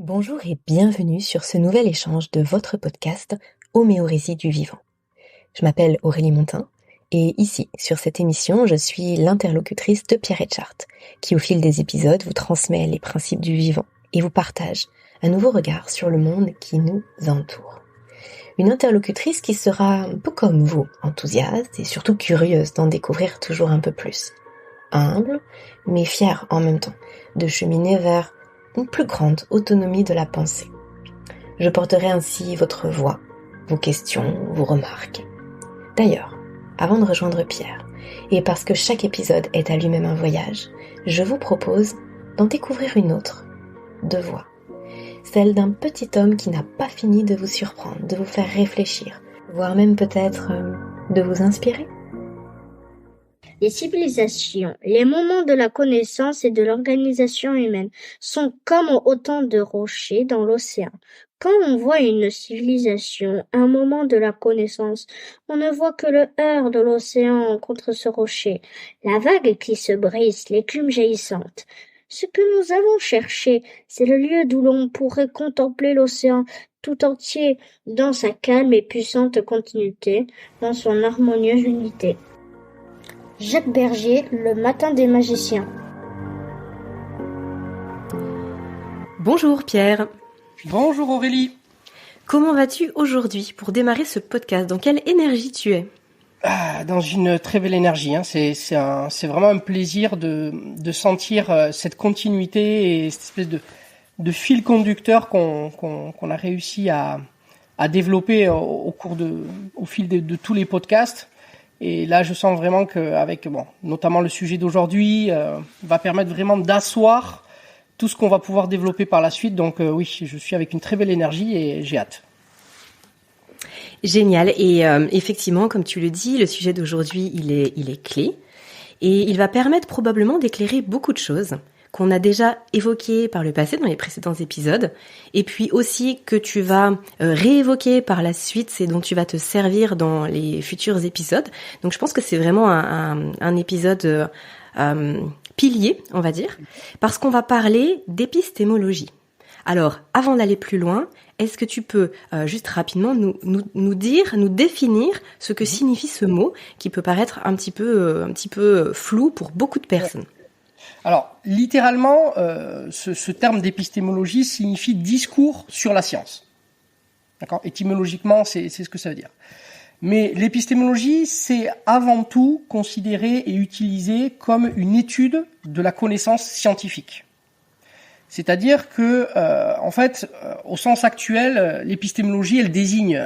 Bonjour et bienvenue sur ce nouvel échange de votre podcast Homéorésie du vivant. Je m'appelle Aurélie Montin et ici, sur cette émission, je suis l'interlocutrice de Pierre Etchart, qui au fil des épisodes vous transmet les principes du vivant et vous partage un nouveau regard sur le monde qui nous entoure. Une interlocutrice qui sera un peu comme vous, enthousiaste et surtout curieuse d'en découvrir toujours un peu plus. Humble, mais fière en même temps, de cheminer vers une plus grande autonomie de la pensée. Je porterai ainsi votre voix, vos questions, vos remarques. D'ailleurs, avant de rejoindre Pierre, et parce que chaque épisode est à lui-même un voyage, je vous propose d'en découvrir une autre, de voix. Celle d'un petit homme qui n'a pas fini de vous surprendre, de vous faire réfléchir, voire même peut-être de vous inspirer. Les civilisations, les moments de la connaissance et de l'organisation humaine sont comme autant de rochers dans l'océan. Quand on voit une civilisation, un moment de la connaissance, on ne voit que le heurt de l'océan contre ce rocher, la vague qui se brise, l'écume jaillissante. Ce que nous avons cherché, c'est le lieu d'où l'on pourrait contempler l'océan tout entier dans sa calme et puissante continuité, dans son harmonieuse unité. Jacques Bergier, Le matin des magiciens. Bonjour Pierre. Bonjour Aurélie. Comment vas-tu aujourd'hui pour démarrer ce podcast? Dans quelle énergie tu es? Dans une très belle énergie. C'est vraiment un plaisir de sentir cette continuité et cette espèce de fil conducteur qu'on a réussi à développer au fil de tous les podcasts. Et là, je sens vraiment qu'avec notamment le sujet d'aujourd'hui, va permettre vraiment d'asseoir tout ce qu'on va pouvoir développer par la suite. Donc oui, je suis avec une très belle énergie et j'ai hâte. Génial. Et effectivement, comme tu le dis, le sujet d'aujourd'hui, il est clé. Et il va permettre probablement d'éclairer beaucoup de choses qu'on a déjà évoquées par le passé dans les précédents épisodes, et puis aussi que tu vas réévoquer par la suite, c'est dont tu vas te servir dans les futurs épisodes. Donc je pense que c'est vraiment un épisode pilier, on va dire, parce qu'on va parler d'épistémologie. Alors, avant d'aller plus loin, est-ce que tu peux juste rapidement nous définir ce que signifie ce mot qui peut paraître un petit peu flou pour beaucoup de personnes? Alors, littéralement, ce terme d'épistémologie signifie discours sur la science. D'accord ? Étymologiquement, c'est ce que ça veut dire. Mais l'épistémologie, c'est avant tout considéré et utilisé comme une étude de la connaissance scientifique. C'est-à-dire que, au sens actuel, l'épistémologie, elle désigne,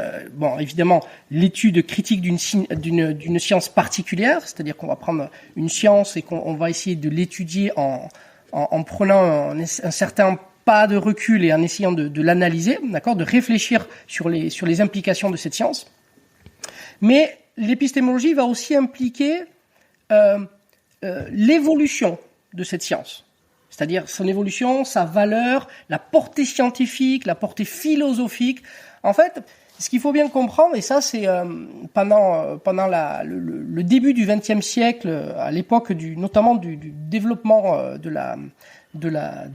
évidemment, l'étude critique d'une science particulière, c'est-à-dire qu'on va prendre une science et qu'on va essayer de l'étudier en prenant un certain pas de recul et en essayant de l'analyser, d'accord, de réfléchir sur les implications de cette science. Mais l'épistémologie va aussi impliquer l'évolution de cette science. C'est-à-dire son évolution, sa valeur, la portée scientifique, la portée philosophique. En fait, ce qu'il faut bien comprendre, et ça c'est pendant le début du XXe siècle, à l'époque notamment du développement de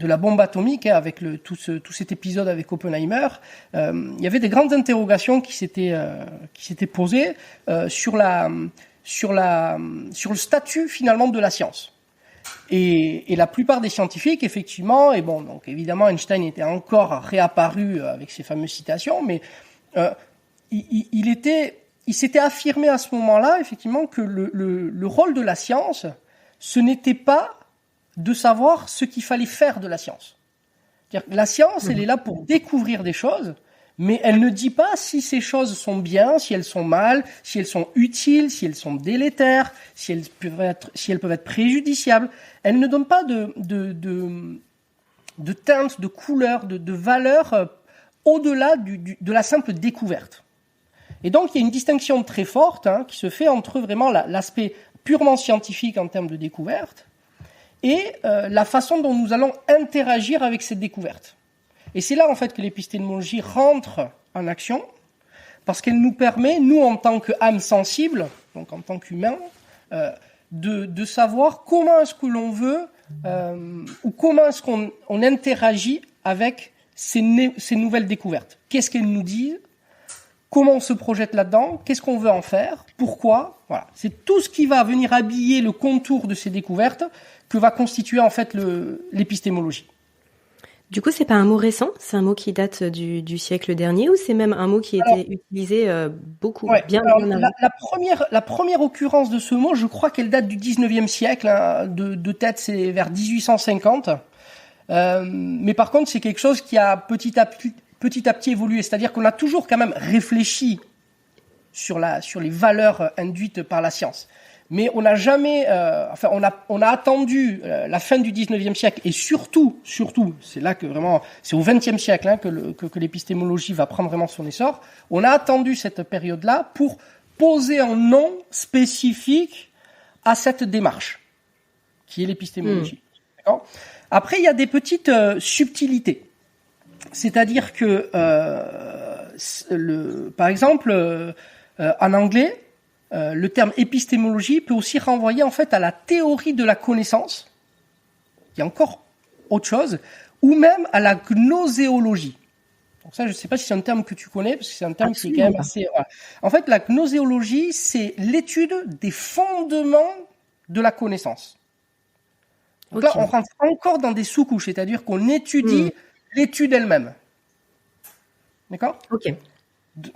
la bombe atomique, avec tout cet épisode avec Oppenheimer, il y avait des grandes interrogations qui s'étaient posées sur le statut finalement de la science. Et la plupart des scientifiques, effectivement, donc évidemment Einstein était encore réapparu avec ses fameuses citations, mais il s'était affirmé à ce moment-là, effectivement, que le rôle de la science, ce n'était pas de savoir ce qu'il fallait faire de la science. C'est-à-dire que la science, elle est là pour découvrir des choses, mais elle ne dit pas si ces choses sont bien, si elles sont mal, si elles sont utiles, si elles sont délétères, si elles peuvent être préjudiciables. Elle ne donne pas de teinte, de couleur, de valeur au-delà de la simple découverte. Et donc il y a une distinction très forte qui se fait entre vraiment l'aspect purement scientifique en termes de découverte et la façon dont nous allons interagir avec cette découverte. Et c'est là, en fait, que l'épistémologie rentre en action, parce qu'elle nous permet, nous, en tant qu'âme sensible, donc en tant qu'humain, de savoir comment est-ce que l'on veut, ou comment est-ce qu'on interagit avec ces nouvelles découvertes. Qu'est-ce qu'elles nous disent? Comment on se projette là-dedans? Qu'est-ce qu'on veut en faire? Pourquoi? Voilà. C'est tout ce qui va venir habiller le contour de ces découvertes que va constituer en fait l'épistémologie. Du coup, c'est pas un mot récent, c'est un mot qui date du siècle dernier, ou c'est même un mot qui était utilisé beaucoup, bien avant? La première occurrence de ce mot, je crois qu'elle date du 19e siècle, hein, de tête c'est vers 1850. Mais par contre, c'est quelque chose qui a petit à petit évolué. C'est-à-dire qu'on a toujours quand même réfléchi sur les valeurs induites par la science. Mais on n'a jamais, on a attendu la fin du 19e siècle et surtout, c'est là que vraiment, c'est au 20e siècle hein, que l'épistémologie va prendre vraiment son essor. On a attendu cette période-là pour poser un nom spécifique à cette démarche, qui est l'épistémologie. D'accord ? Après, il y a des petites subtilités. C'est-à-dire que, par exemple, en anglais, le terme épistémologie peut aussi renvoyer en fait à la théorie de la connaissance, qui est encore autre chose, ou même à la gnoséologie. Donc ça, je ne sais pas si c'est un terme que tu connais, parce que c'est un terme qui est quand même assez... Voilà. En fait, la gnoséologie, c'est l'étude des fondements de la connaissance. Donc là, on rentre encore dans des sous-couches, c'est-à-dire qu'on étudie l'étude elle-même. D'accord ? Ok.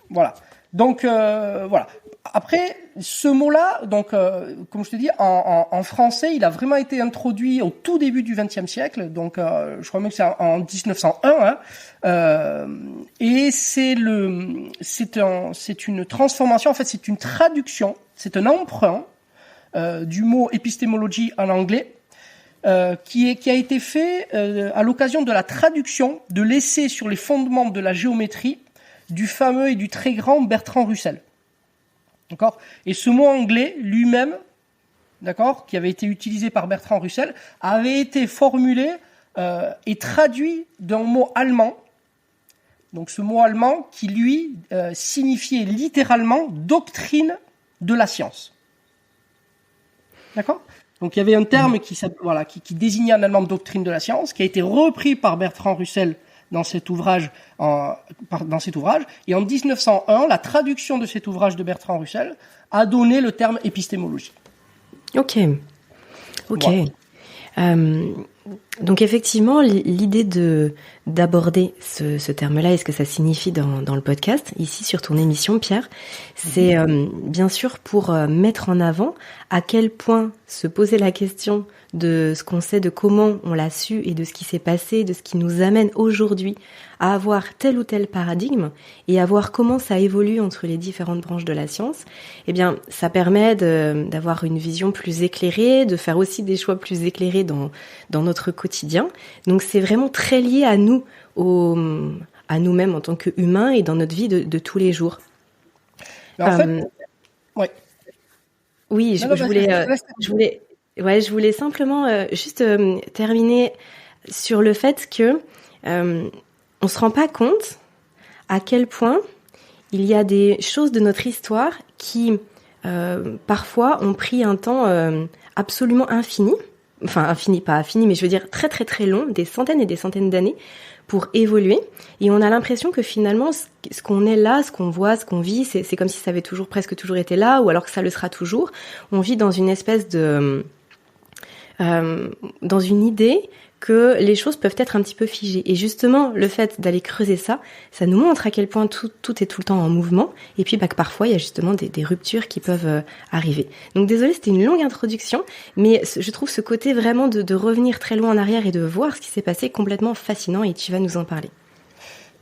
Voilà. Donc, voilà. Après, ce mot-là, donc, comme je te dis, en français, il a vraiment été introduit au tout début du XXe siècle. Donc, je crois même que c'est en 1901. Hein, et c'est une transformation. En fait, c'est une traduction. C'est un emprunt du mot épistémologie en anglais. Qui a été fait à l'occasion de la traduction de l'essai sur les fondements de la géométrie du fameux et du très grand Bertrand Russell. D'accord ? Et ce mot anglais lui-même, d'accord, qui avait été utilisé par Bertrand Russell, avait été formulé et traduit d'un mot allemand. Donc ce mot allemand qui lui signifiait littéralement doctrine de la science. D'accord ? Donc il y avait un terme qui désignait en allemand doctrine de la science, qui a été repris par Bertrand Russell dans cet ouvrage. Et en 1901, la traduction de cet ouvrage de Bertrand Russell a donné le terme épistémologie. Ok. Voilà. Donc effectivement, l'idée d'aborder ce terme-là et ce que ça signifie dans le podcast, ici sur ton émission, Pierre, c'est bien sûr pour mettre en avant à quel point se poser la question de ce qu'on sait, de comment on l'a su et de ce qui s'est passé, de ce qui nous amène aujourd'hui à avoir tel ou tel paradigme et à voir comment ça évolue entre les différentes branches de la science, eh bien, ça permet d'avoir une vision plus éclairée, de faire aussi des choix plus éclairés dans notre quotidien. Donc, c'est vraiment très lié à nous, à nous-mêmes en tant qu'humains et dans notre vie de tous les jours. En fait, ouais. Oui, je voulais simplement juste terminer sur le fait que on se rend pas compte à quel point il y a des choses de notre histoire qui parfois ont pris un temps absolument infini, enfin infini, pas infini, mais je veux dire très très très long, des centaines et des centaines d'années pour évoluer, et on a l'impression que finalement ce qu'on est là, ce qu'on voit, ce qu'on vit, c'est comme si ça avait presque toujours été là, ou alors que ça le sera toujours. On vit dans une espèce de dans une idée que les choses peuvent être un petit peu figées. Et justement, le fait d'aller creuser ça nous montre à quel point tout est tout le temps en mouvement, et puis que parfois il y a justement des ruptures qui peuvent arriver. Donc désolée, c'était une longue introduction, mais je trouve ce côté vraiment de revenir très loin en arrière et de voir ce qui s'est passé complètement fascinant, et tu vas nous en parler.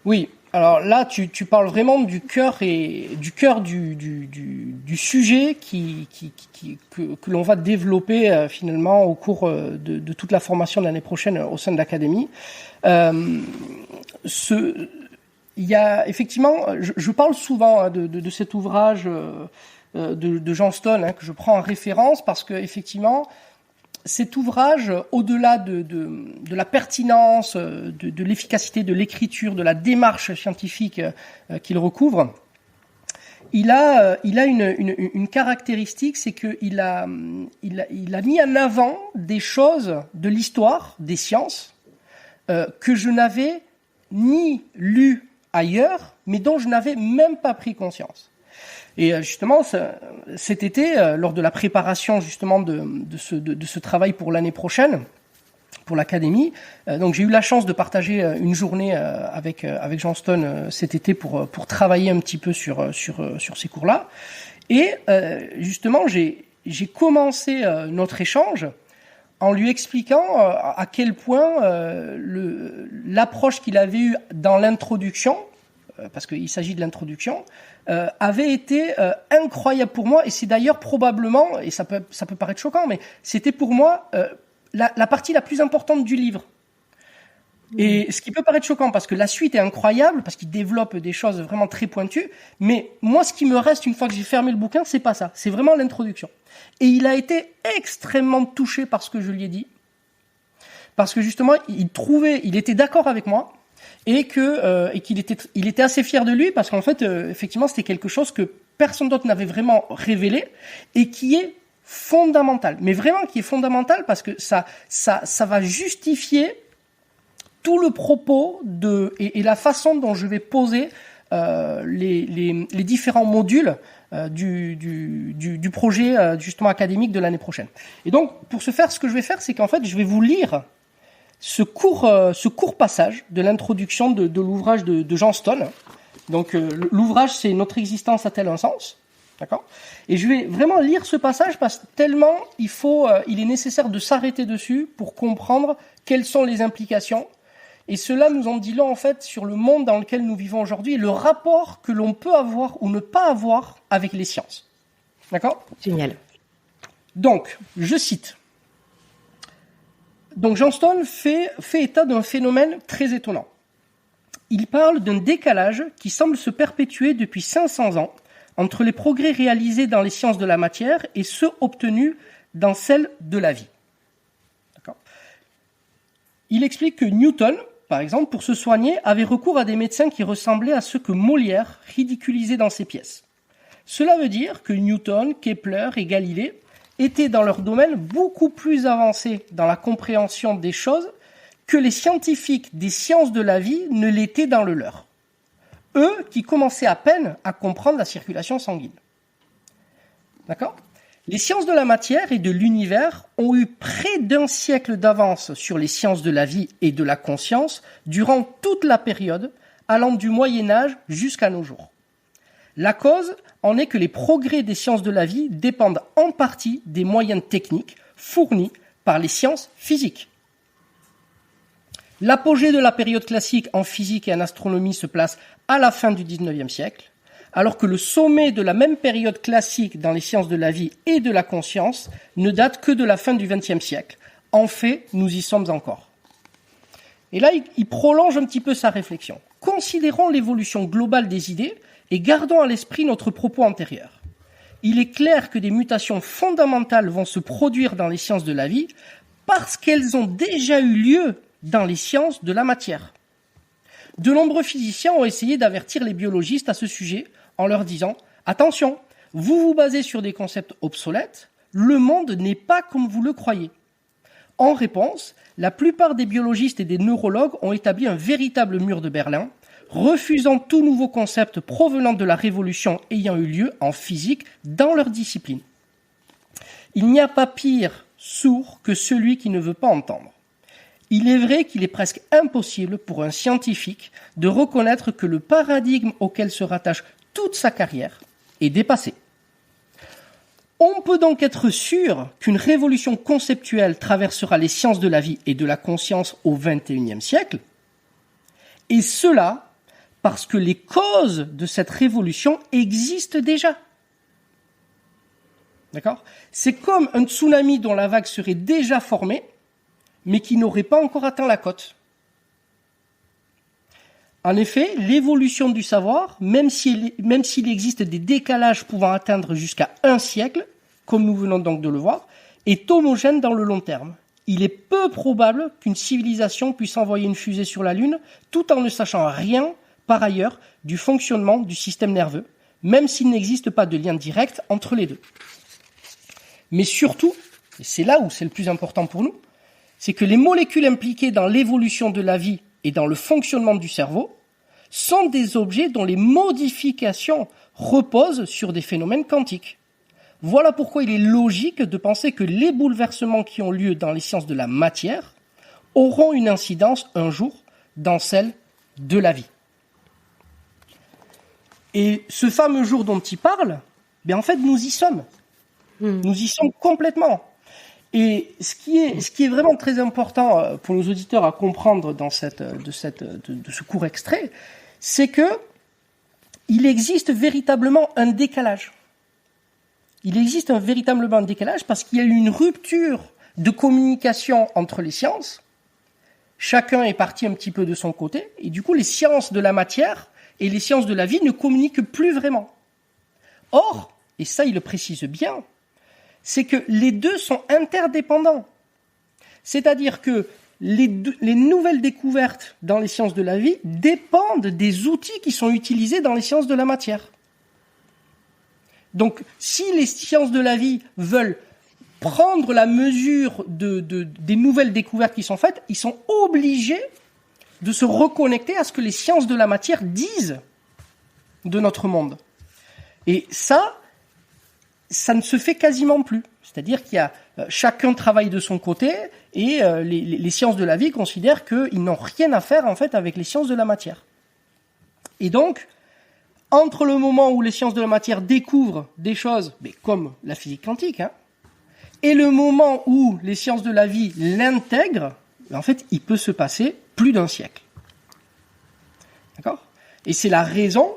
Oui, alors là tu parles vraiment du cœur du sujet que l'on va développer finalement au cours de toute la formation de l'année prochaine au sein de l'académie. Il y a effectivement, je parle souvent de cet ouvrage de John Stone que je prends en référence parce que effectivement cet ouvrage, au-delà de la pertinence, de l'efficacité de l'écriture, de la démarche scientifique qu'il recouvre, il a une caractéristique, c'est qu'il a mis en avant des choses de l'histoire des sciences que je n'avais ni lu ailleurs, mais dont je n'avais même pas pris conscience. Et justement, cet été, lors de la préparation justement de ce travail pour l'année prochaine, pour l'académie, donc j'ai eu la chance de partager une journée avec Johnston cet été pour travailler un petit peu sur ces cours-là. Et justement, j'ai commencé notre échange en lui expliquant à quel point l'approche qu'il avait eue dans l'introduction, parce qu'il s'agit de l'introduction, avait été incroyable pour moi. Et c'est d'ailleurs probablement, et ça peut paraître choquant, mais c'était pour moi la partie la plus importante du livre. Et ce qui peut paraître choquant, parce que la suite est incroyable, parce qu'il développe des choses vraiment très pointues, mais moi, ce qui me reste une fois que j'ai fermé le bouquin, c'est pas ça, c'est vraiment l'introduction. Et il a été extrêmement touché par ce que je lui ai dit, parce que justement, il était d'accord avec moi, et qu'il était assez fier de lui, parce qu'en fait, effectivement, c'était quelque chose que personne d'autre n'avait vraiment révélé, et qui est fondamental, mais vraiment qui est fondamental, parce que ça va justifier tout le propos et la façon dont je vais poser les différents modules du projet justement académique de l'année prochaine. Et donc, pour ce faire, ce que je vais faire, c'est qu'en fait, je vais vous lire ce court passage de l'introduction de l'ouvrage de Johnston. Donc, l'ouvrage, c'est Notre existence a-t-elle un sens ? D'accord ? Et je vais vraiment lire ce passage parce que tellement il est nécessaire de s'arrêter dessus pour comprendre quelles sont les implications. Et cela nous en dit long, en fait, sur le monde dans lequel nous vivons aujourd'hui et le rapport que l'on peut avoir ou ne pas avoir avec les sciences. D'accord ? Génial. Donc, je cite. Donc, Johnston fait état d'un phénomène très étonnant. Il parle d'un décalage qui semble se perpétuer depuis 500 ans entre les progrès réalisés dans les sciences de la matière et ceux obtenus dans celles de la vie. D'accord ? Il explique que Newton, par exemple, pour se soigner, avait recours à des médecins qui ressemblaient à ceux que Molière ridiculisait dans ses pièces. Cela veut dire que Newton, Kepler et Galilée étaient dans leur domaine beaucoup plus avancés dans la compréhension des choses que les scientifiques des sciences de la vie ne l'étaient dans le leur. Eux qui commençaient à peine à comprendre la circulation sanguine. D'accord ? Les sciences de la matière et de l'univers ont eu près d'un siècle d'avance sur les sciences de la vie et de la conscience durant toute la période allant du Moyen-Âge jusqu'à nos jours. La cause en est que les progrès des sciences de la vie dépendent en partie des moyens techniques fournis par les sciences physiques. L'apogée de la période classique en physique et en astronomie se place à la fin du XIXe siècle, alors que le sommet de la même période classique dans les sciences de la vie et de la conscience ne date que de la fin du XXe siècle. En fait, nous y sommes encore. Et là, il prolonge un petit peu sa réflexion. Considérons l'évolution globale des idées et gardons à l'esprit notre propos antérieur. Il est clair que des mutations fondamentales vont se produire dans les sciences de la vie parce qu'elles ont déjà eu lieu dans les sciences de la matière. De nombreux physiciens ont essayé d'avertir les biologistes à ce sujet en leur disant « Attention, vous vous basez sur des concepts obsolètes, le monde n'est pas comme vous le croyez. » En réponse, la plupart des biologistes et des neurologues ont établi un véritable mur de Berlin, refusant tout nouveau concept provenant de la révolution ayant eu lieu en physique dans leur discipline. Il n'y a pas pire sourd que celui qui ne veut pas entendre. Il est vrai qu'il est presque impossible pour un scientifique de reconnaître que le paradigme auquel se rattache toute sa carrière est dépassé. On peut donc être sûr qu'une révolution conceptuelle traversera les sciences de la vie et de la conscience au XXIe siècle, et cela parce que les causes de cette révolution existent déjà. D'accord ? C'est comme un tsunami dont la vague serait déjà formée, mais qui n'aurait pas encore atteint la côte. En effet, l'évolution du savoir, même s'il existe des décalages pouvant atteindre jusqu'à 1 siècle, comme nous venons donc de le voir, est homogène dans le long terme. Il est peu probable qu'une civilisation puisse envoyer une fusée sur la Lune tout en ne sachant rien, par ailleurs, du fonctionnement du système nerveux, même s'il n'existe pas de lien direct entre les deux. Mais surtout, et c'est là où c'est le plus important pour nous, c'est que les molécules impliquées dans l'évolution de la vie et dans le fonctionnement du cerveau sont des objets dont les modifications reposent sur des phénomènes quantiques. Voilà pourquoi il est logique de penser que les bouleversements qui ont lieu dans les sciences de la matière auront une incidence un jour dans celle de la vie. Et ce fameux jour dont il parle, en fait, nous y sommes. Nous y sommes complètement. Et ce qui est vraiment très important pour nos auditeurs à comprendre dans de ce court extrait, c'est que il existe véritablement un décalage. Il existe véritablement un décalage parce qu'il y a eu une rupture de communication entre les sciences. Chacun est parti un petit peu de son côté, et du coup, les sciences de la matière et les sciences de la vie ne communiquent plus vraiment. Or, et ça il le précise bien, c'est que les deux sont interdépendants. C'est-à-dire que les nouvelles découvertes dans les sciences de la vie dépendent des outils qui sont utilisés dans les sciences de la matière. Donc, si les sciences de la vie veulent prendre la mesure des nouvelles découvertes qui sont faites, ils sont obligés de se reconnecter à ce que les sciences de la matière disent de notre monde. Et ça ne se fait quasiment plus. C'est-à-dire qu'il y a chacun travaille de son côté et les sciences de la vie considèrent qu'ils n'ont rien à faire en fait avec les sciences de la matière. Et donc, entre le moment où les sciences de la matière découvrent des choses, comme la physique quantique, et le moment où les sciences de la vie l'intègrent, en fait, il peut se passer plus d'un siècle. D'accord ? Et c'est la raison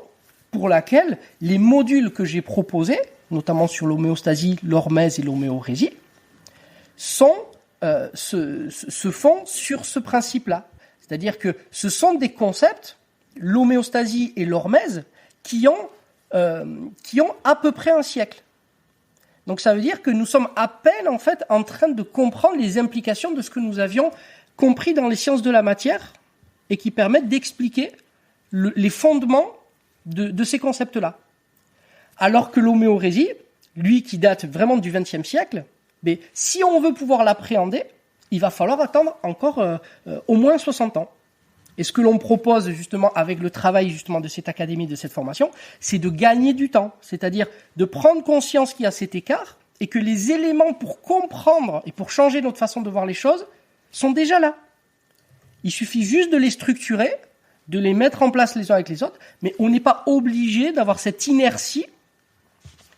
pour laquelle les modules que j'ai proposés, notamment sur l'homéostasie, l'hormèse et l'homéorésie, se font sur ce principe-là. C'est-à-dire que ce sont des concepts, l'homéostasie et l'hormèse, qui ont à peu près un siècle. Donc ça veut dire que nous sommes à peine en fait en train de comprendre les implications de ce que nous avions compris dans les sciences de la matière et qui permettent d'expliquer les fondements de ces concepts-là. Alors que l'homéorésie, lui qui date vraiment du XXe siècle, si on veut pouvoir l'appréhender, il va falloir attendre encore au moins 60 ans. Et ce que l'on propose justement avec le travail justement de cette académie, de cette formation, c'est de gagner du temps. C'est-à-dire de prendre conscience qu'il y a cet écart et que les éléments pour comprendre et pour changer notre façon de voir les choses sont déjà là. Il suffit juste de les structurer, de les mettre en place les uns avec les autres, mais on n'est pas obligé d'avoir cette inertie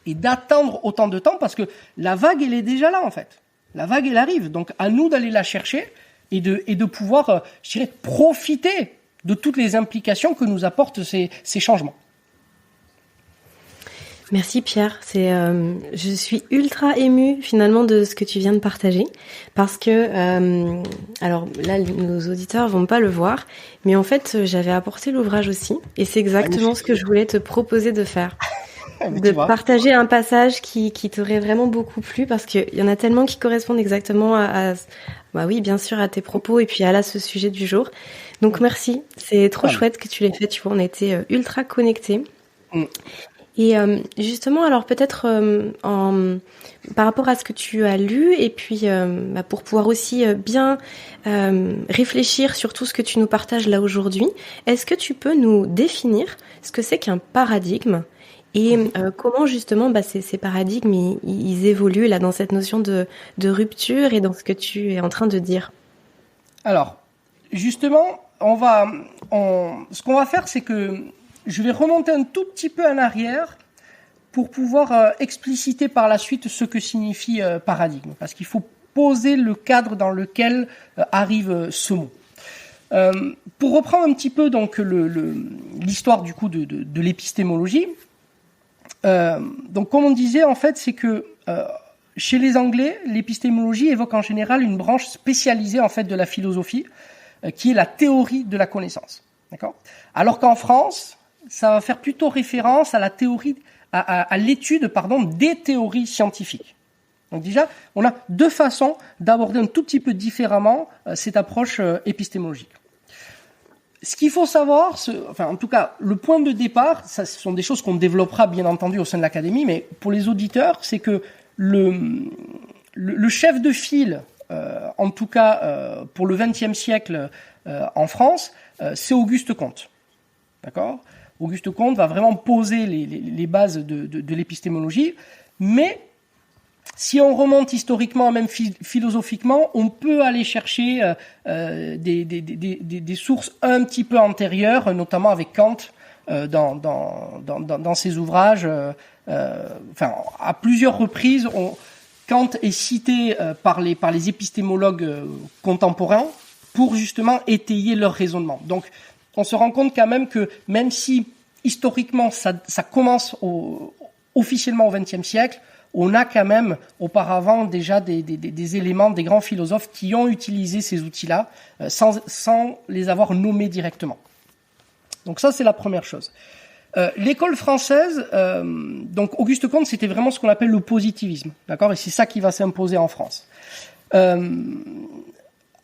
et d'attendre autant de temps parce que la vague, elle est déjà là en fait. La vague, elle arrive. Donc à nous d'aller la chercher et de pouvoir, profiter de toutes les implications que nous apportent ces changements. Merci Pierre, je suis ultra émue finalement de ce que tu viens de partager parce que alors là nos auditeurs vont pas le voir, mais en fait j'avais apporté l'ouvrage aussi et c'est exactement ce que je voulais te proposer de faire. De partager un passage qui t'aurait vraiment beaucoup plu parce qu'il y en a tellement qui correspondent exactement oui, bien sûr, à tes propos et puis à ce sujet du jour. Donc merci, c'est trop chouette que tu l'aies fait, tu vois, on était ultra connectés. Et justement, alors peut-être par rapport à ce que tu as lu et puis pour pouvoir aussi bien réfléchir sur tout ce que tu nous partages là aujourd'hui, est-ce que tu peux nous définir ce que c'est qu'un paradigme et comment justement ces paradigmes ils évoluent là dans cette notion de rupture et dans ce que tu es en train de dire? Alors, justement, ce qu'on va faire, c'est que je vais remonter un tout petit peu en arrière pour pouvoir expliciter par la suite ce que signifie paradigme, parce qu'il faut poser le cadre dans lequel arrive ce mot. Pour reprendre un petit peu donc l'histoire du coup de l'épistémologie. Donc, comme on disait, en fait, c'est que chez les Anglais, l'épistémologie évoque en général une branche spécialisée en fait de la philosophie, qui est la théorie de la connaissance. D'accord ? Alors qu'en France, ça va faire plutôt référence à la théorie, à l'étude, des théories scientifiques. Donc déjà, on a deux façons d'aborder un tout petit peu différemment cette approche épistémologique. Ce qu'il faut savoir, en tout cas, le point de départ, ça, ce sont des choses qu'on développera bien entendu au sein de l'académie, mais pour les auditeurs, c'est que le chef de file en tout cas pour le XXe siècle en France, c'est Auguste Comte. D'accord ? Auguste Comte va vraiment poser les bases de l'épistémologie, mais si on remonte historiquement, même philosophiquement, on peut aller chercher des sources un petit peu antérieures, notamment avec Kant dans ses ouvrages. À plusieurs reprises, Kant est cité par les épistémologues contemporains pour justement étayer leur raisonnement. Donc, on se rend compte quand même que même si historiquement ça commence officiellement au XXe siècle, on a quand même auparavant déjà des éléments, des grands philosophes qui ont utilisé ces outils-là sans les avoir nommés directement. Donc ça, c'est la première chose. L'école française, donc Auguste Comte, c'était vraiment ce qu'on appelle le positivisme, d'accord ? Et c'est ça qui va s'imposer en France. En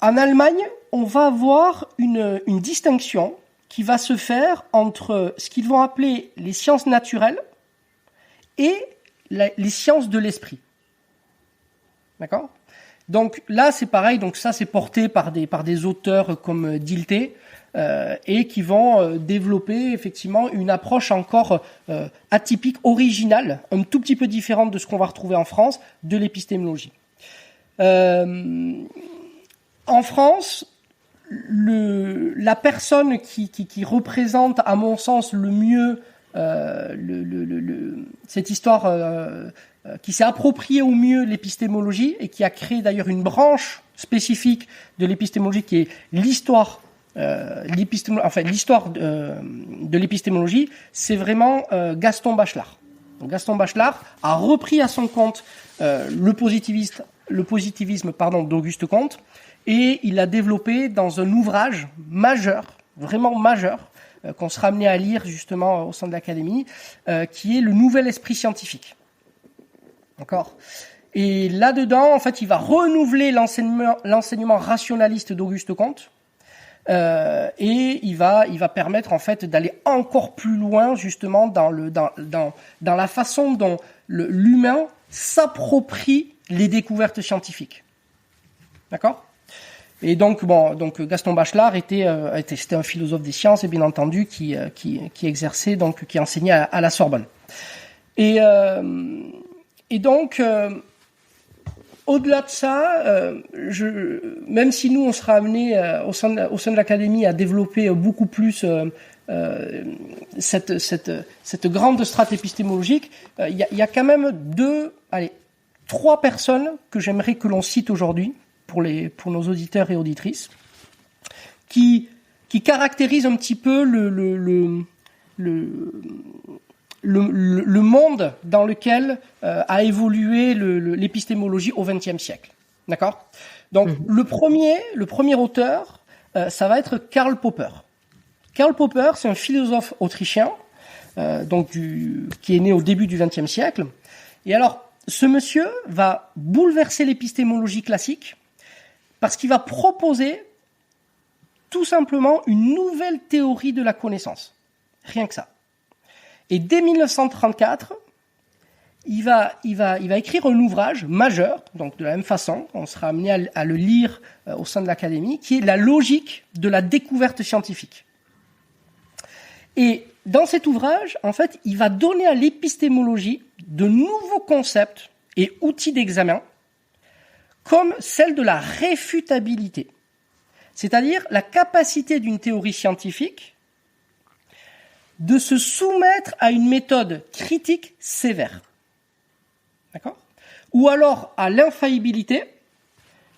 Allemagne, on va avoir une distinction qui va se faire entre ce qu'ils vont appeler les sciences naturelles et les sciences de l'esprit. D'accord ? Donc là, c'est pareil, donc ça c'est porté par des auteurs comme Dilthey, et qui vont développer effectivement une approche encore atypique, originale, un tout petit peu différente de ce qu'on va retrouver en France, de l'épistémologie. En France, la personne qui représente, à mon sens, le mieux cette histoire qui s'est appropriée au mieux l'épistémologie et qui a créé d'ailleurs une branche spécifique de l'épistémologie qui est l'histoire l'histoire de l'épistémologie, c'est vraiment Gaston Bachelard. Donc, Gaston Bachelard a repris à son compte le positivisme d'Auguste Comte et il l'a développé dans un ouvrage majeur, vraiment majeur, qu'on sera amené à lire justement au sein de l'Académie, qui est le Nouvel Esprit scientifique. D'accord ? Et là-dedans, en fait, il va renouveler l'enseignement rationaliste d'Auguste Comte, et il va permettre en fait d'aller encore plus loin justement dans la façon dont l'humain s'approprie les découvertes scientifiques. D'accord ? Et donc Gaston Bachelard c'était un philosophe des sciences et bien entendu qui exerçait qui enseignait à la Sorbonne. Et donc au-delà de ça, même si nous on sera amené au sein de l'Académie à développer beaucoup plus cette grande strate épistémologique, il y a quand même trois personnes que j'aimerais que l'on cite aujourd'hui pour nos auditeurs et auditrices, qui caractérisent un petit peu le monde dans lequel a évolué l'épistémologie au XXe siècle. D'accord ? Donc le premier auteur, ça va être Karl Popper. Karl Popper, c'est un philosophe autrichien, qui est né au début du XXe siècle. Et alors, ce monsieur va bouleverser l'épistémologie classique parce qu'il va proposer tout simplement une nouvelle théorie de la connaissance. Rien que ça. Et dès 1934, il va écrire un ouvrage majeur, donc de la même façon, on sera amené à le lire au sein de l'Académie, qui est la logique de la découverte scientifique. Et dans cet ouvrage, en fait, il va donner à l'épistémologie de nouveaux concepts et outils d'examen, comme celle de la réfutabilité, c'est-à-dire la capacité d'une théorie scientifique de se soumettre à une méthode critique sévère. D'accord ? Ou alors à l'infaillibilité,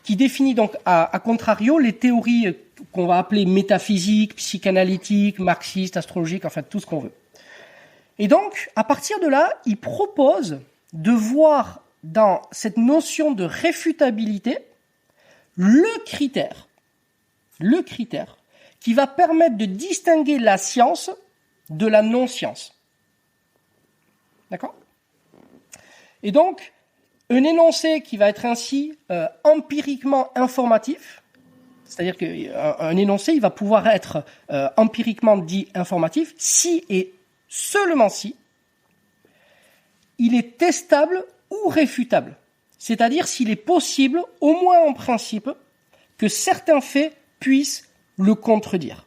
qui définit donc à contrario les théories qu'on va appeler métaphysiques, psychanalytiques, marxistes, astrologiques, enfin tout ce qu'on veut. Et donc, à partir de là, il propose de voir dans cette notion de réfutabilité le critère qui va permettre de distinguer la science de la non-science. D'accord ? Et donc, un énoncé qui va être ainsi empiriquement informatif, c'est-à-dire qu'un énoncé, il va pouvoir être empiriquement dit informatif si et seulement si il est testable ou réfutable. c'est-à-dire s'il est possible, au moins en principe, que certains faits puissent le contredire.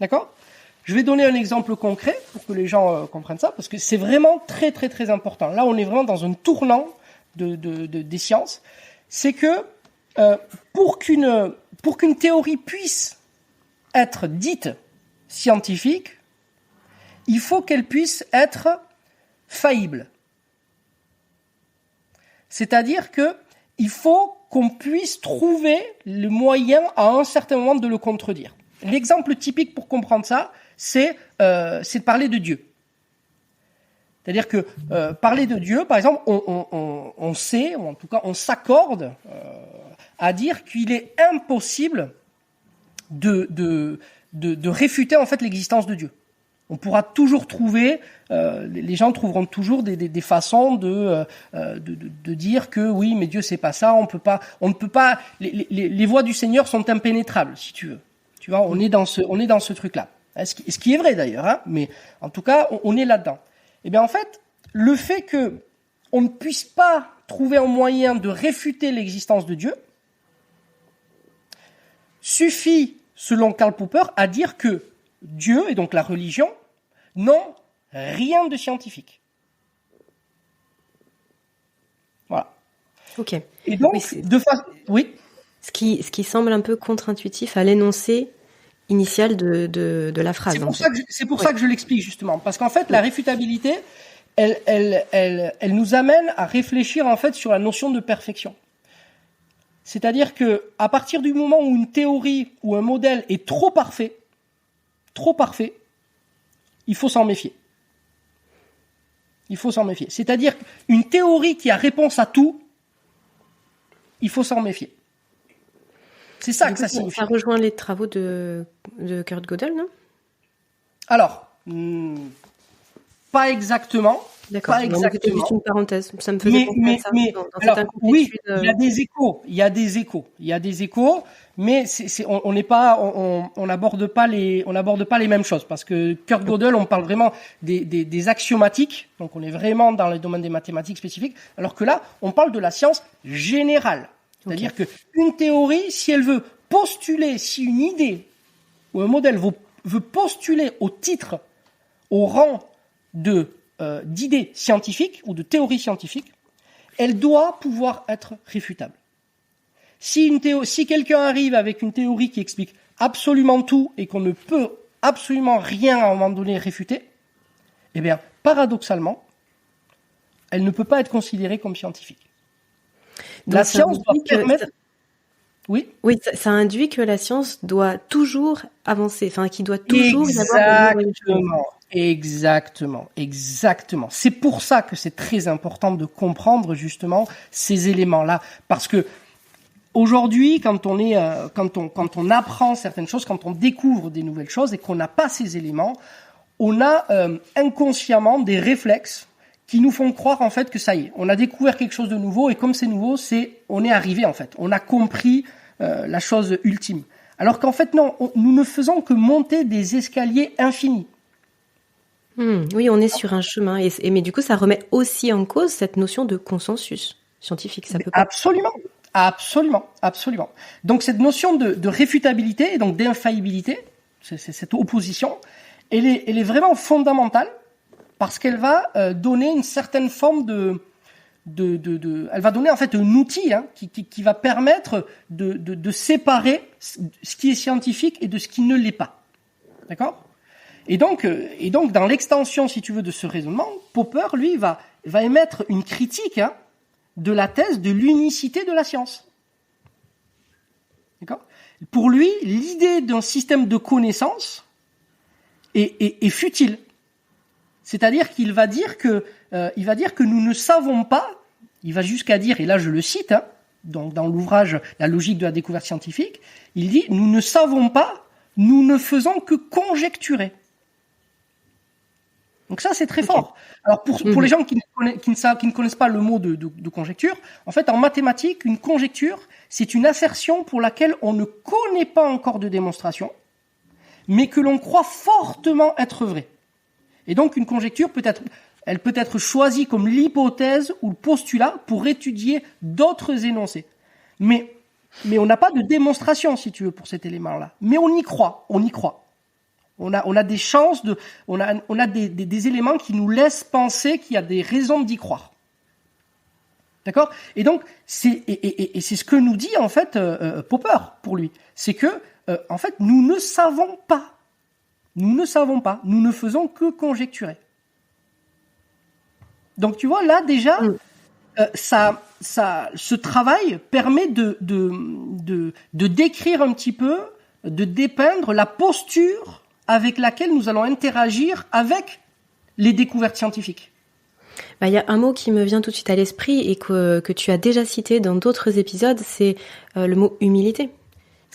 D'accord ? Je vais donner un exemple concret pour que les gens comprennent ça, parce que c'est vraiment très très très important. Là, on est vraiment dans un tournant des sciences. C'est que pour qu'une théorie puisse être dite scientifique, il faut qu'elle puisse être faillible. C'est-à-dire que il faut qu'on puisse trouver le moyen à un certain moment de le contredire. L'exemple typique pour comprendre ça, c'est de parler de Dieu. C'est-à-dire que parler de Dieu, par exemple, on sait, ou en tout cas on s'accorde à dire qu'il est impossible de réfuter en fait l'existence de Dieu. On pourra toujours trouver, les gens trouveront toujours des façons de dire que oui, mais Dieu c'est pas ça, on ne peut pas. Les voies du Seigneur sont impénétrables, si tu veux. Tu vois, on est dans ce truc-là. Ce qui est vrai d'ailleurs, hein, mais en tout cas, on est là-dedans. Eh bien, en fait, le fait que on ne puisse pas trouver un moyen de réfuter l'existence de Dieu suffit, selon Karl Popper, à dire que Dieu, et donc la religion, n'ont rien de scientifique. Voilà. Ok. Et donc, oui. Ce qui semble un peu contre-intuitif à l'énoncé initial de la phrase. C'est pour ça que je l'explique justement, parce qu'en fait, la réfutabilité, elle nous amène à réfléchir en fait sur la notion de perfection. C'est-à-dire que à partir du moment où une théorie ou un modèle est trop parfait, il faut s'en méfier. Il faut s'en méfier. C'est-à-dire qu'une théorie qui a réponse à tout, il faut s'en méfier. C'est ça que ça signifie. Ça rejoint les travaux de Kurt Gödel, non ? Alors, pas exactement. D'accord. Pas exactement. C'était juste une parenthèse. Ça me faisait penser à ça. Alors, oui, il y a des échos, mais on n'aborde pas les mêmes choses, parce que Kurt Gödel, on parle vraiment des axiomatiques, donc on est vraiment dans le domaine des mathématiques spécifiques, alors que là, on parle de la science générale. C'est-à-dire que une théorie, si elle veut postuler, si une idée ou un modèle veut postuler au titre, au rang d'idées scientifiques ou de théories scientifiques, elle doit pouvoir être réfutable. Si quelqu'un arrive avec une théorie qui explique absolument tout et qu'on ne peut absolument rien à un moment donné réfuter, eh bien, paradoxalement, elle ne peut pas être considérée comme scientifique. Donc la science doit permettre... Oui, ça induit que la science doit toujours avancer, enfin, qu'il doit toujours y avoir de Exactement. C'est pour ça que c'est très important de comprendre justement ces éléments-là, parce que aujourd'hui, quand on apprend certaines choses, quand on découvre des nouvelles choses et qu'on n'a pas ces éléments, on a inconsciemment des réflexes qui nous font croire en fait que ça y est, on a découvert quelque chose de nouveau et comme c'est nouveau, on est arrivé en fait, on a compris la chose ultime. Alors qu'en fait non, nous ne faisons que monter des escaliers infinis. Oui, on est sur un chemin, mais du coup, ça remet aussi en cause cette notion de consensus scientifique. Ça peut pas... Absolument. Donc cette notion de réfutabilité et donc d'infaillibilité, cette opposition, elle est vraiment fondamentale parce qu'elle va donner une certaine forme elle va donner en fait un outil qui va permettre de séparer ce qui est scientifique et de ce qui ne l'est pas. D'accord ? Et donc, dans l'extension, si tu veux, de ce raisonnement, Popper, lui, va émettre une critique de la thèse de l'unicité de la science. D'accord ? Pour lui, l'idée d'un système de connaissances est futile. C'est-à-dire qu'il va dire que nous ne savons pas, il va jusqu'à dire, et là je le cite, donc dans l'ouvrage La logique de la découverte scientifique, il dit « Nous ne savons pas, nous ne faisons que conjecturer ». Donc ça, c'est très fort. Alors pour les gens qui ne connaissent pas le mot de conjecture, en fait, en mathématiques, une conjecture, c'est une assertion pour laquelle on ne connaît pas encore de démonstration, mais que l'on croit fortement être vraie. Et donc une conjecture peut être elle peut être choisie comme l'hypothèse ou le postulat pour étudier d'autres énoncés. Mais on n'a pas de démonstration, si tu veux, pour cet élément-là. Mais on y croit. On a des chances on a des éléments qui nous laissent penser qu'il y a des raisons d'y croire. D'accord? Et donc, c'est ce que nous dit, en fait, Popper, pour lui. C'est que, en fait, nous ne savons pas. Nous ne faisons que conjecturer. Donc, tu vois, là, déjà, ce travail permet de décrire un petit peu, de dépeindre la posture avec laquelle nous allons interagir avec les découvertes scientifiques. Il y a un mot qui me vient tout de suite à l'esprit et que tu as déjà cité dans d'autres épisodes, c'est le mot humilité.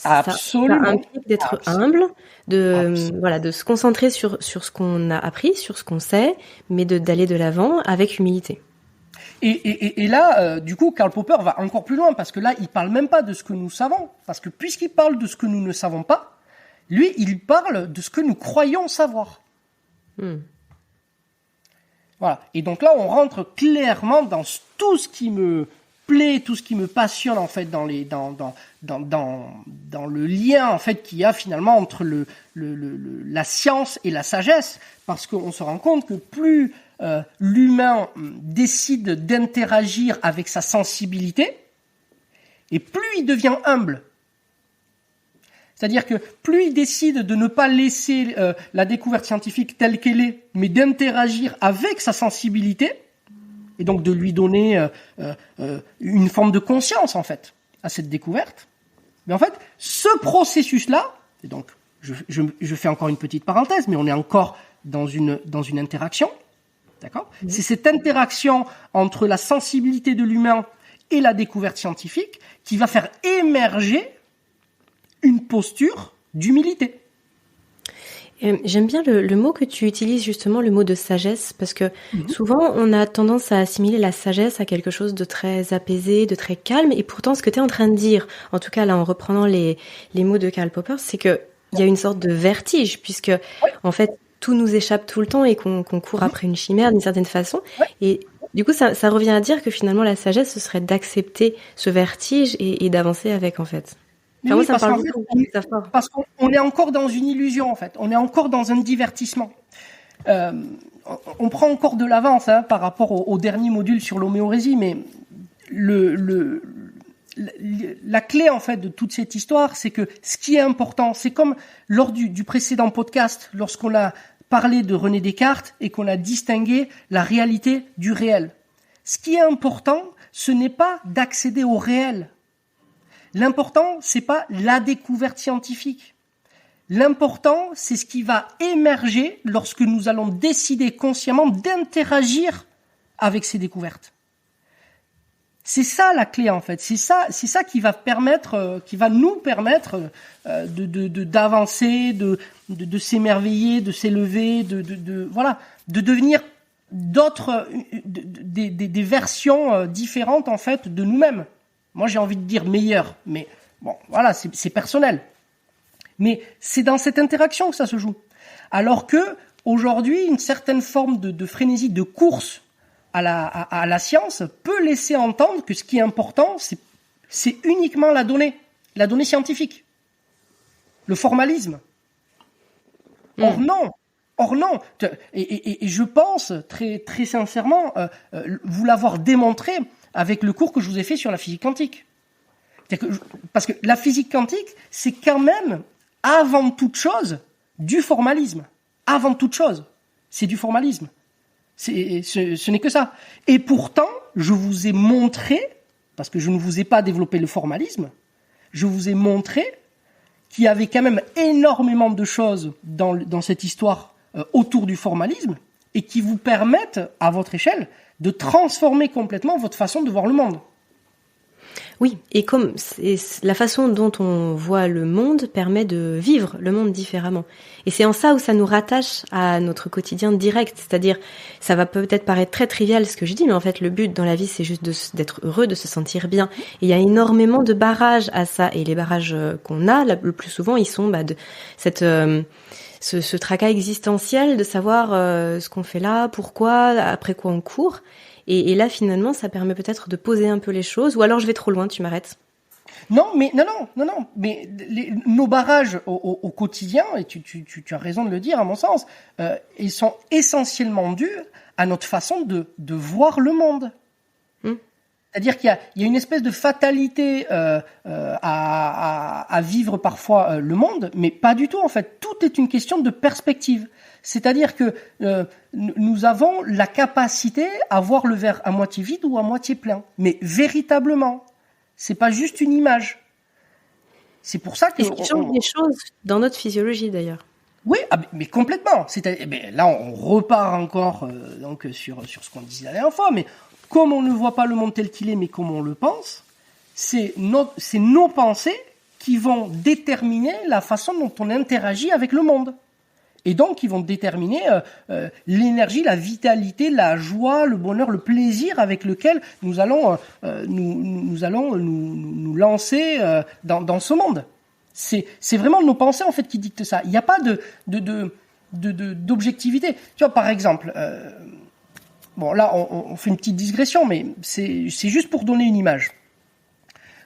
Absolument. Ça implique d'être humble, de se concentrer sur ce qu'on a appris, sur ce qu'on sait, mais d'aller de l'avant avec humilité. Et là, du coup, Karl Popper va encore plus loin, parce que là, il parle même pas de ce que nous savons, parce que puisqu'il parle de ce que nous ne savons pas, lui, il parle de ce que nous croyons savoir. Voilà. Et donc là, on rentre clairement dans tout ce qui me plaît, tout ce qui me passionne en fait dans le lien en fait qu'il y a finalement entre la science et la sagesse, parce qu'on se rend compte que plus l'humain décide d'interagir avec sa sensibilité, et plus il devient humble. C'est-à-dire que plus il décide de ne pas laisser la découverte scientifique telle qu'elle est, mais d'interagir avec sa sensibilité, et donc de lui donner une forme de conscience, en fait, à cette découverte. Mais en fait, ce processus-là, et donc je fais encore une petite parenthèse, mais on est encore dans une interaction, d'accord ? C'est cette interaction entre la sensibilité de l'humain et la découverte scientifique qui va faire émerger une posture d'humilité. J'aime bien le mot que tu utilises, justement, le mot de sagesse, parce que souvent on a tendance à assimiler la sagesse à quelque chose de très apaisé, de très calme, et pourtant ce que tu es en train de dire, en tout cas là en reprenant les mots de Karl Popper, c'est que il y a une sorte de vertige, puisque en fait tout nous échappe tout le temps et qu'on court après une chimère d'une certaine façon, et du coup ça revient à dire que finalement la sagesse ce serait d'accepter ce vertige et d'avancer avec, en fait. Mais oui, parce qu'on est encore dans une illusion, en fait. On est encore dans un divertissement. On prend encore de l'avance par rapport au dernier module sur l'homéorésie, mais la clé, en fait, de toute cette histoire, c'est que ce qui est important, c'est comme lors du précédent podcast, lorsqu'on a parlé de René Descartes et qu'on a distingué la réalité du réel. Ce qui est important, ce n'est pas d'accéder au réel. L'important, c'est pas la découverte scientifique. L'important, c'est ce qui va émerger lorsque nous allons décider consciemment d'interagir avec ces découvertes. C'est ça la clé, en fait. C'est ça qui va nous permettre d'avancer, de s'émerveiller, de s'élever, de devenir des versions différentes, en fait, de nous-mêmes. Moi, j'ai envie de dire meilleur, mais bon, voilà, c'est personnel. Mais c'est dans cette interaction que ça se joue. Alors que aujourd'hui, une certaine forme de frénésie, de course à la science peut laisser entendre que ce qui est important, c'est uniquement la donnée scientifique, le formalisme. Or non. Et je pense très très sincèrement vous l'avoir démontré avec le cours que je vous ai fait sur la physique quantique. Parce que la physique quantique, c'est quand même, avant toute chose, du formalisme. Avant toute chose, c'est du formalisme. Ce n'est que ça. Et pourtant, je vous ai montré, parce que je ne vous ai pas développé le formalisme, je vous ai montré qu'il y avait quand même énormément de choses dans cette histoire autour du formalisme et qui vous permettent, à votre échelle, de transformer complètement votre façon de voir le monde. Oui, et comme la façon dont on voit le monde permet de vivre le monde différemment. Et c'est en ça où ça nous rattache à notre quotidien direct. C'est-à-dire, ça va peut-être paraître très trivial ce que je dis, mais en fait, le but dans la vie, c'est juste d'être heureux, de se sentir bien. Et il y a énormément de barrages à ça. Et les barrages qu'on a, le plus souvent, ils sont de cette ce tracas existentiel de savoir ce qu'on fait là, pourquoi, après quoi on court. Et là, finalement, ça permet peut-être de poser un peu les choses. Ou alors je vais trop loin, tu m'arrêtes. Non. Mais nos barrages au quotidien, et tu as raison de le dire à mon sens, ils sont essentiellement dus à notre façon de voir le monde. C'est-à-dire qu'il y a une espèce de fatalité à vivre parfois le monde, mais pas du tout en fait. Tout est une question de perspective. C'est-à-dire que nous avons la capacité à voir le verre à moitié vide ou à moitié plein, mais véritablement. C'est pas juste une image. C'est pour ça que... Et ce qui change des choses dans notre physiologie, d'ailleurs. Oui, mais complètement. Là, on repart encore donc sur ce qu'on disait la dernière fois, mais comme on ne voit pas le monde tel qu'il est, mais comme on le pense, c'est nos pensées qui vont déterminer la façon dont on interagit avec le monde. Et donc, ils vont déterminer l'énergie, la vitalité, la joie, le bonheur, le plaisir avec lequel nous allons nous lancer dans ce monde. C'est vraiment nos pensées en fait qui dictent ça. Il n'y a pas d'objectivité. Tu vois, par exemple, bon là, on fait une petite digression, mais c'est juste pour donner une image.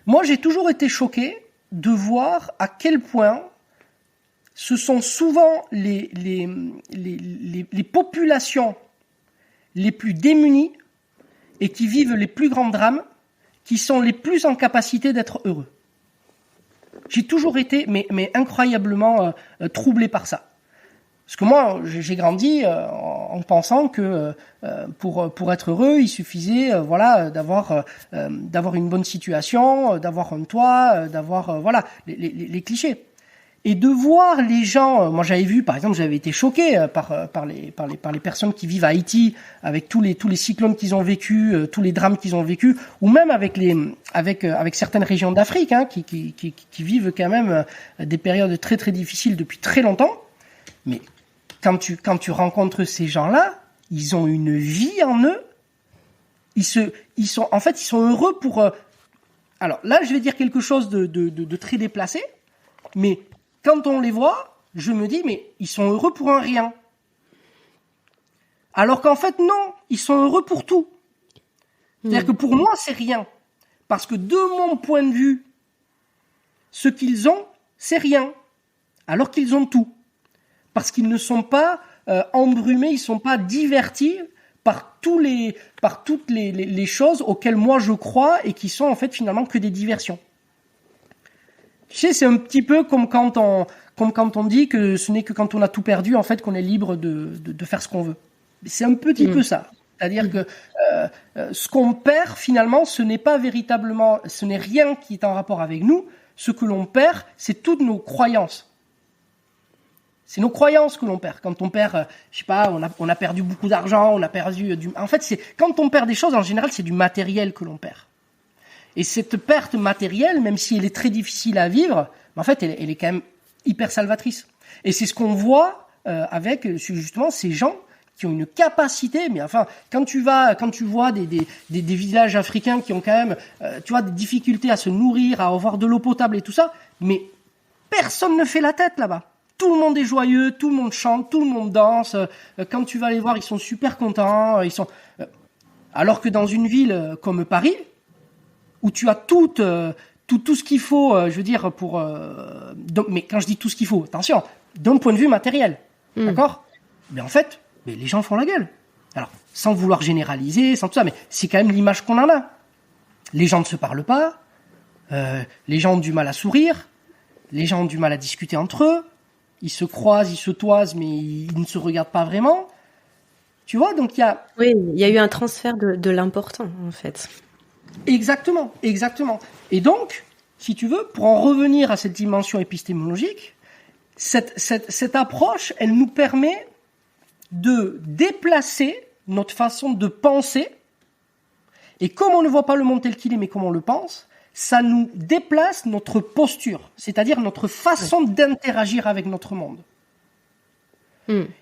Moi, j'ai toujours été choqué de voir à quel point ce sont souvent les populations les plus démunies et qui vivent les plus grands drames qui sont les plus en capacité d'être heureux. J'ai toujours été mais incroyablement troublé par ça. Parce que moi, j'ai grandi en pensant que pour être heureux, il suffisait d'avoir une bonne situation, d'avoir un toit, d'avoir les clichés. Et de voir les gens, moi j'avais vu, par exemple, j'avais été choqué par les personnes qui vivent à Haïti, avec tous les cyclones qu'ils ont vécu, tous les drames qu'ils ont vécu, ou même avec certaines régions d'Afrique, hein, qui vivent quand même des périodes très très difficiles depuis très longtemps. Mais quand tu rencontres ces gens-là, ils ont une vie en eux. Ils sont heureux pour. Alors là, je vais dire quelque chose de très déplacé, mais quand on les voit, je me dis, mais ils sont heureux pour un rien. Alors qu'en fait, non, ils sont heureux pour tout. C'est-à-dire que pour moi, c'est rien. Parce que de mon point de vue, ce qu'ils ont, c'est rien. Alors qu'ils ont tout. Parce qu'ils ne sont pas embrumés, ils ne sont pas divertis par toutes les choses auxquelles moi je crois et qui sont en fait finalement que des diversions. Tu sais, c'est un petit peu comme quand on dit que ce n'est que quand on a tout perdu, en fait, qu'on est libre de faire ce qu'on veut. C'est un petit peu ça. C'est-à-dire que ce qu'on perd, finalement, ce n'est rien qui est en rapport avec nous. Ce que l'on perd, c'est toutes nos croyances. C'est nos croyances que l'on perd. Quand on perd, je sais pas, on a perdu beaucoup d'argent, on a perdu en fait, quand on perd des choses, en général, c'est du matériel que l'on perd. Et cette perte matérielle, même si elle est très difficile à vivre, en fait, elle est quand même hyper salvatrice. Et c'est ce qu'on voit avec justement ces gens qui ont une capacité. Mais enfin, quand tu vois des villages africains qui ont quand même, des difficultés à se nourrir, à avoir de l'eau potable et tout ça, mais personne ne fait la tête là-bas. Tout le monde est joyeux, tout le monde chante, tout le monde danse. Quand tu vas les voir, ils sont super contents. Alors que dans une ville comme Paris, où tu as tout ce qu'il faut, je veux dire, mais quand je dis tout ce qu'il faut, attention, d'un point de vue matériel, d'accord ? Mais en fait, les gens font la gueule. Alors, sans vouloir généraliser, sans tout ça, mais c'est quand même l'image qu'on en a. Les gens ne se parlent pas, les gens ont du mal à sourire, les gens ont du mal à discuter entre eux, ils se croisent, ils se toisent, mais ils ne se regardent pas vraiment. Tu vois, donc il y a... Oui, il y a eu un transfert de l'important, en fait. Exactement. Et donc, si tu veux, pour en revenir à cette dimension épistémologique, cette approche, elle nous permet de déplacer notre façon de penser. Et comme on ne voit pas le monde tel qu'il est, mais comme on le pense, ça nous déplace notre posture, c'est-à-dire notre façon d'interagir avec notre monde.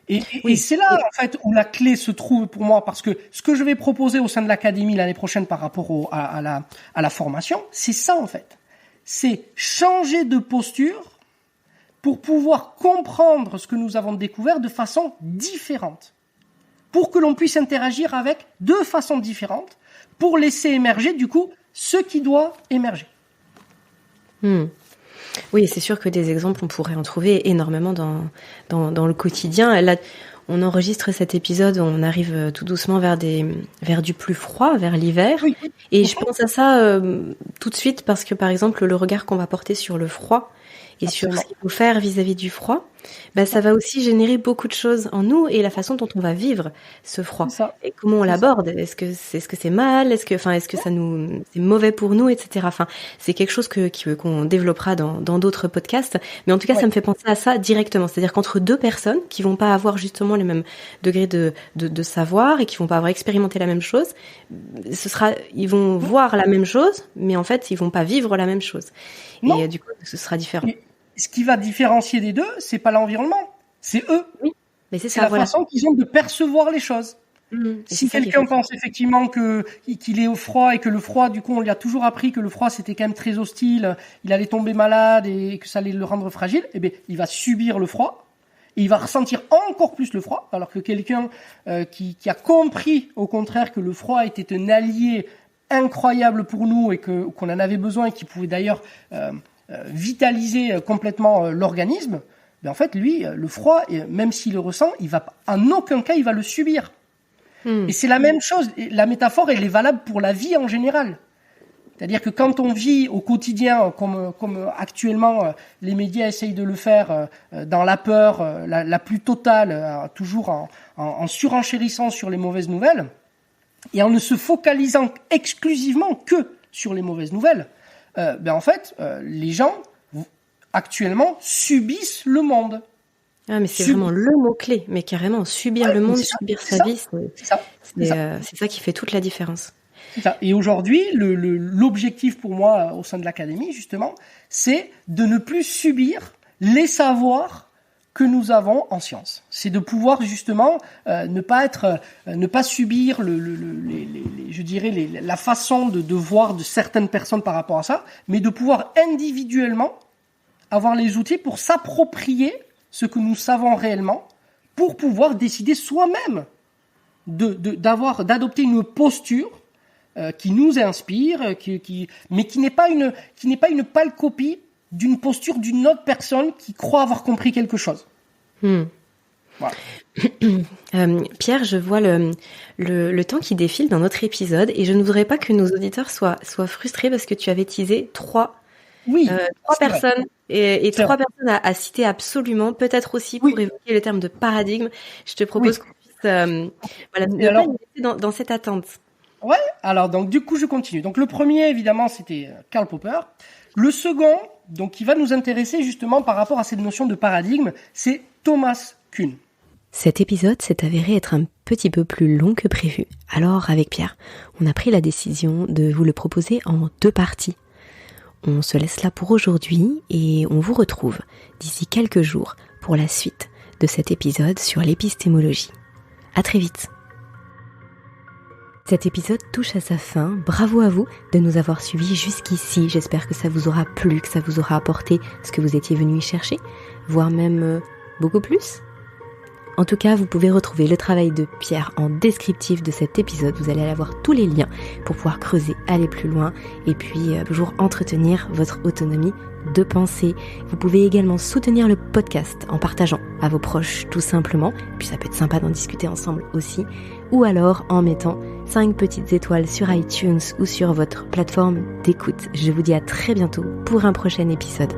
Et c'est là, en fait, où la clé se trouve pour moi, parce que ce que je vais proposer au sein de l'académie l'année prochaine par rapport à la formation, c'est ça, en fait. C'est changer de posture pour pouvoir comprendre ce que nous avons découvert de façon différente, pour que l'on puisse interagir avec de façon différente, pour laisser émerger du coup ce qui doit émerger. Oui, c'est sûr que des exemples, on pourrait en trouver énormément dans le quotidien. Là, on enregistre cet épisode, on arrive tout doucement vers du plus froid, vers l'hiver. Oui. Et je pense à ça tout de suite parce que, par exemple, le regard qu'on va porter sur le froid et Absolument. sur ce qu'il faut faire vis-à-vis du froid, ça va aussi générer beaucoup de choses en nous et la façon dont on va vivre ce froid. C'est ça. Et comment on l'aborde. Est-ce que c'est mal? Est-ce que c'est mauvais pour nous, etc. Enfin, c'est quelque chose qu'on développera dans d'autres podcasts. Mais en tout cas, ça me fait penser à ça directement. C'est-à-dire qu'entre deux personnes qui vont pas avoir justement les mêmes degrés de savoir et qui vont pas avoir expérimenté la même chose, ils vont voir la même chose, mais en fait, ils vont pas vivre la même chose. Non. Et du coup, ce sera différent. Et ce qui va différencier des deux, c'est pas l'environnement, c'est eux. Oui. Mais c'est la façon qu'ils ont de percevoir les choses. Si quelqu'un pense effectivement qu'il est au froid et que le froid, du coup, on lui a toujours appris que le froid c'était quand même très hostile, il allait tomber malade et que ça allait le rendre fragile, eh bien, il va subir le froid et il va ressentir encore plus le froid, alors que quelqu'un qui a compris au contraire que le froid était un allié incroyable pour nous et qu'on en avait besoin et qui pouvait d'ailleurs vitaliser complètement l'organisme, en fait, lui, le froid, même s'il le ressent, en aucun cas, il va le subir. Et c'est la même chose. La métaphore, elle est valable pour la vie en général. C'est-à-dire que quand on vit au quotidien, comme actuellement les médias essayent de le faire, dans la peur la plus totale, toujours en surenchérissant sur les mauvaises nouvelles, et en ne se focalisant exclusivement que sur les mauvaises nouvelles, en fait, les gens actuellement subissent le monde. Ah, mais c'est vraiment le mot-clé, mais carrément, subir le monde, subir sa vie, c'est ça qui fait toute la différence. C'est ça. Et aujourd'hui, l'objectif pour moi au sein de l'académie, justement, c'est de ne plus subir les savoirs que nous avons en sciences. C'est de pouvoir justement ne pas subir je dirais la façon de voir de certaines personnes par rapport à ça, mais de pouvoir individuellement avoir les outils pour s'approprier ce que nous savons réellement, pour pouvoir décider soi-même d'adopter une posture qui nous inspire, mais qui n'est pas une pâle copie d'une posture d'une autre personne qui croit avoir compris quelque chose. Voilà. Pierre, je vois le temps qui défile dans notre épisode et je ne voudrais pas que nos auditeurs soient frustrés parce que tu avais teasé trois personnes et trois personnes à citer absolument, peut-être aussi pour évoquer le terme de paradigme. Je te propose qu'on puisse ne pas nous laisser dans cette attente. Ouais, alors donc du coup je continue. Donc le premier évidemment c'était Karl Popper. Le second, donc qui va nous intéresser justement par rapport à cette notion de paradigme, c'est Thomas Kuhn. Cet épisode s'est avéré être un petit peu plus long que prévu. Alors avec Pierre, on a pris la décision de vous le proposer en 2 parties. On se laisse là pour aujourd'hui et on vous retrouve d'ici quelques jours pour la suite de cet épisode sur l'épistémologie. À très vite. Cet épisode touche à sa fin. Bravo à vous de nous avoir suivis jusqu'ici. J'espère que ça vous aura plu, que ça vous aura apporté ce que vous étiez venu y chercher, voire même beaucoup plus. En tout cas, vous pouvez retrouver le travail de Pierre en descriptif de cet épisode. Vous allez avoir tous les liens pour pouvoir creuser, aller plus loin et puis toujours entretenir votre autonomie de pensée. Vous pouvez également soutenir le podcast en partageant à vos proches tout simplement. Puis ça peut être sympa d'en discuter ensemble aussi. Ou alors en mettant 5 petites étoiles sur iTunes ou sur votre plateforme d'écoute. Je vous dis à très bientôt pour un prochain épisode.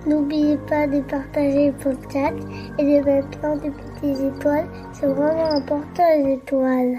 N'oubliez pas de partager le podcast et de mettre plein de petites étoiles. C'est vraiment important les étoiles.